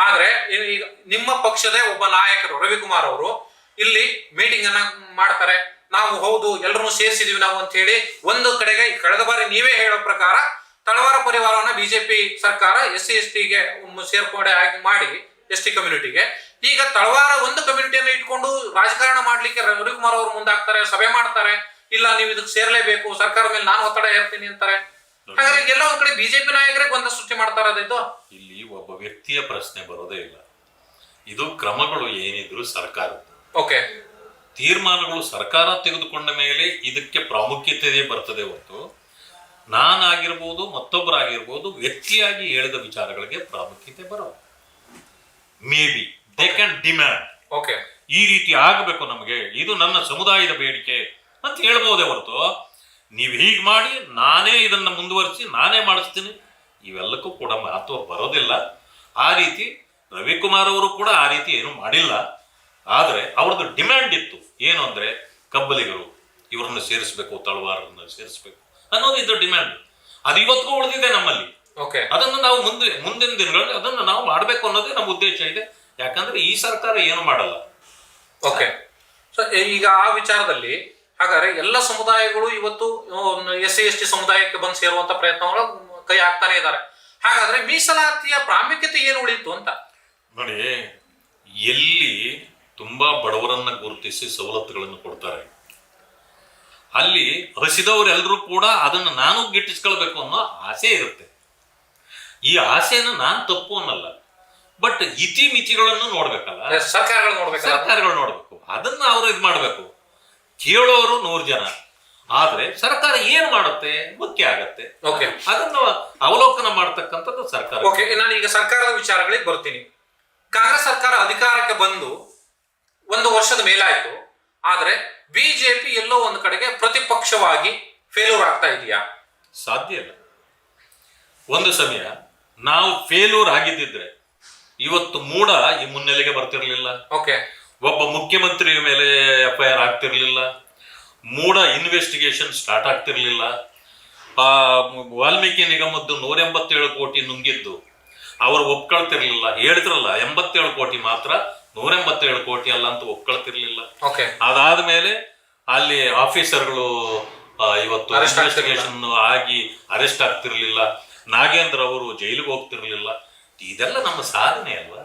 ಆದ್ರೆ ಈಗ ನಿಮ್ಮ ಪಕ್ಷದ ಒಬ್ಬ ನಾಯಕರು ರವಿಕುಮಾರ್ ಅವರು ಇಲ್ಲಿ ಮೀಟಿಂಗ್ ಅನ್ನ ಮಾಡ್ತಾರೆ. ನಾವು ಹೌದು ಎಲ್ಲರನ್ನು ಸೇರಿಸಿದೀವಿ ನಾವು ಅಂತ ಹೇಳಿ ಒಂದು ಕಡೆಗೆ ಕಳೆದ ಬಾರಿ ನೀವೇ ಹೇಳೋ ಪ್ರಕಾರ ತಳವಾರ ಪರಿವಾರವನ್ನ ಬಿಜೆಪಿ ಸರ್ಕಾರ SC/STಗೆ ಸೇರ್ಪಡೆ ಆಗಿ ಮಾಡಿ ST ಕಮ್ಯುನಿಟಿಗೆ. ಈಗ ತಳವಾರ ಒಂದು ಕಮ್ಯುನಿಟಿಯನ್ನು ಇಟ್ಕೊಂಡು ರಾಜಕಾರಣ ಮಾಡ್ಲಿಕ್ಕೆ ರವಿಕುಮಾರ್ ಅವರು ಮುಂದಾಗ್ತಾರೆ, ಸಭೆ ಮಾಡ್ತಾರೆ. ಇಲ್ಲ ನೀವು ಇದಕ್ಕೆ ಸೇರ್ಲೇಬೇಕು, ಸರ್ಕಾರ ಮೇಲೆ ನಾನು ಒತ್ತಡ ಹೇರ್ತೀನಿ ಅಂತಾರೆ. ಹಾಗಾದ್ರೆ ಎಲ್ಲ ಒಂದ್ ಕಡೆ ಬಿಜೆಪಿ ನಾಯಕರೇ ಗೊಂದಲ ಸೃಷ್ಟಿ ಮಾಡ್ತಾರ. ಇಲ್ಲಿ ಒಬ್ಬ ವ್ಯಕ್ತಿಯ ಪ್ರಶ್ನೆ ಬರೋದೇ ಇಲ್ಲ. ಇದು ಕ್ರಮಗಳು ಏನಿದ್ರು ಸರ್ಕಾರ ಓಕೆ ತೀರ್ಮಾನಗಳು ಸರ್ಕಾರ ತೆಗೆದುಕೊಂಡ ಮೇಲೆ ಇದಕ್ಕೆ ಪ್ರಾಮುಖ್ಯತೆ ಬರ್ತದೆ ಹೊರತು ನಾನಾಗಿರ್ಬೋದು ಮತ್ತೊಬ್ಬರಾಗಿರ್ಬೋದು ವ್ಯಕ್ತಿಯಾಗಿ ಹೇಳಿದ ವಿಚಾರಗಳಿಗೆ ಪ್ರಾಮುಖ್ಯತೆ ಬರೋದು. May be they can demand okay ಈ ರೀತಿ ಆಗಬೇಕು, ನಮಗೆ ಇದು ನನ್ನ ಸಮುದಾಯದ ಬೇಡಿಕೆ ಅಂತ ಹೇಳ್ಬೋದೇ ಹೊರತು ನೀವು ಹೀಗೆ ಮಾಡಿ ನಾನೇ ಇದನ್ನು ಮುಂದುವರಿಸಿ ನಾನೇ ಮಾಡಿಸ್ತೀನಿ ಇವೆಲ್ಲಕ್ಕೂ ಕೂಡ ಮಾತು ಬರೋದಿಲ್ಲ. ಆ ರೀತಿ ರವಿಕುಮಾರ್ ಅವರು ಕೂಡ ಆ ರೀತಿ ಏನು ಮಾಡಿಲ್ಲ. ಆದರೆ ಅವ್ರದ್ದು ಡಿಮ್ಯಾಂಡ್ ಇತ್ತು, ಏನು ಅಂದರೆ ಕಬ್ಬಲಿಗರು ಇವರನ್ನು ಸೇರಿಸಬೇಕು, ತಳವಾರನ್ನು ಸೇರಿಸಬೇಕು ಅನ್ನೋದು ಇದು ಡಿಮ್ಯಾಂಡ್. ಅದು ಇವತ್ತಿಗೂ ಉಳಿದಿದೆ ನಮ್ಮಲ್ಲಿ. ಅದನ್ನು ನಾವು ಮುಂದಿನ ದಿನಗಳಲ್ಲಿ ಅದನ್ನು ನಾವು ಮಾಡಬೇಕು ಅನ್ನೋದೇ ನಮ್ಮ ಉದ್ದೇಶ ಇದೆ. ಯಾಕಂದ್ರೆ ಈ ಸರ್ಕಾರ ಏನು ಮಾಡಲ್ಲ. ಓಕೆ, ಸೊ ಈಗ ಆ ವಿಚಾರದಲ್ಲಿ ಹಾಗಾದ್ರೆ ಎಲ್ಲ ಸಮುದಾಯಗಳು ಇವತ್ತು SC/ST ಸಮುದಾಯಕ್ಕೆ ಬಂದು ಸೇರುವಂತ ಪ್ರಯತ್ನಗಳು ಕೈ ಹಾಕ್ತಾನೆ ಇದ್ದಾರೆ. ಹಾಗಾದ್ರೆ ಮೀಸಲಾತಿಯ ಪ್ರಾಮುಖ್ಯತೆ ಏನು ಉಳಿಯಿತು ಅಂತ ನೋಡಿ. ಎಲ್ಲಿ ತುಂಬಾ ಬಡವರನ್ನ ಗುರುತಿಸಿ ಸವಲತ್ತುಗಳನ್ನು ಕೊಡ್ತಾರೆ ಅಲ್ಲಿ ಹಸಿದವರೆಲ್ಲರೂ ಕೂಡ ಅದನ್ನು ನಾನು ಗಿಟ್ಟಿಸ್ಕೊಳ್ಬೇಕು ಅನ್ನೋ ಆಸೆ ಇರುತ್ತೆ. ಈ ಆಸೆನ ನಾನು ತಪ್ಪು ಅನ್ನಲ್ಲ, ಬಟ್ ಇತಿಮಿತಿಗಳನ್ನು ನೋಡ್ಬೇಕಲ್ಲ, ಸರ್ಕಾರಗಳು ನೋಡ್ಬೇಕು. ಅದನ್ನ ಅವರು ಇದು ಮಾಡ್ಬೇಕು. ಕೇಳೋರು 100 ಜನ, ಆದ್ರೆ ಸರ್ಕಾರ ಏನ್ ಮಾಡುತ್ತೆ ಮುಖ್ಯ ಆಗತ್ತೆ. ಅದನ್ನು ಅವಲೋಕನ ಮಾಡ್ತಕ್ಕಂಥದ್ದು ಸರ್ಕಾರ. ನಾನು ಈಗ ಸರ್ಕಾರದ ವಿಚಾರಗಳಿಗೆ ಬರ್ತೀನಿ. ಕಾಂಗ್ರೆಸ್ ಸರ್ಕಾರ ಅಧಿಕಾರಕ್ಕೆ ಬಂದು 1 ವರ್ಷದ ಮೇಲಾಯ್ತು, ಆದ್ರೆ ಬಿಜೆಪಿ ಎಲ್ಲೋ ಒಂದು ಕಡೆಗೆ ಪ್ರತಿಪಕ್ಷವಾಗಿ ಫೇಲ್ಯೂರ್ ಆಗ್ತಾ ಇದೆಯಾ? ಸಾಧ್ಯ ಇಲ್ಲ. ಒಂದು ಸಮಯ ನಾವು ಫೇಲ್ಯೂರ್ ಆಗಿದ್ದಿದ್ರೆ ಇವತ್ತು ಮೂಡ ಈ ಮುನ್ನೆಲೆಗೆ ಬರ್ತಿರ್ಲಿಲ್ಲ. ಒಬ್ಬ ಮುಖ್ಯಮಂತ್ರಿಯ ಮೇಲೆ FIR ಆಗ್ತಿರ್ಲಿಲ್ಲ. ಮೂಡ ಇನ್ವೆಸ್ಟಿಗೇಷನ್ ಸ್ಟಾರ್ಟ್ ಆಗ್ತಿರ್ಲಿಲ್ಲ. ವಾಲ್ಮೀಕಿ ನಿಗಮದ್ದು 187 ಕೋಟಿ ನುಂಗಿದ್ದು ಅವರು ಒಪ್ಕೊಳ್ತಿರ್ಲಿಲ್ಲ. ಹೇಳಿದ್ರಲ್ಲ 87 ಕೋಟಿ ಮಾತ್ರ, 187 ಕೋಟಿ ಅಲ್ಲ ಅಂತ ಒಪ್ಕೊಳ್ತಿರ್ಲಿಲ್ಲ. ಅದಾದ್ಮೇಲೆ ಅಲ್ಲಿ ಆಫೀಸರ್ಗಳು ಇವತ್ತು ಇನ್ವೆಸ್ಟಿಗೇಷನ್ ಆಗಿ ಅರೆಸ್ಟ್ ಆಗ್ತಿರ್ಲಿಲ್ಲ. ನಾಗೇಂದ್ರ ಅವರು ಜೈಲಿಗೆ ಹೋಗ್ತಿರ್ಲಿಲ್ಲ. ಇದೆಲ್ಲ ನಮ್ಮ ಸಾಧನೆ ಅಲ್ವಾ?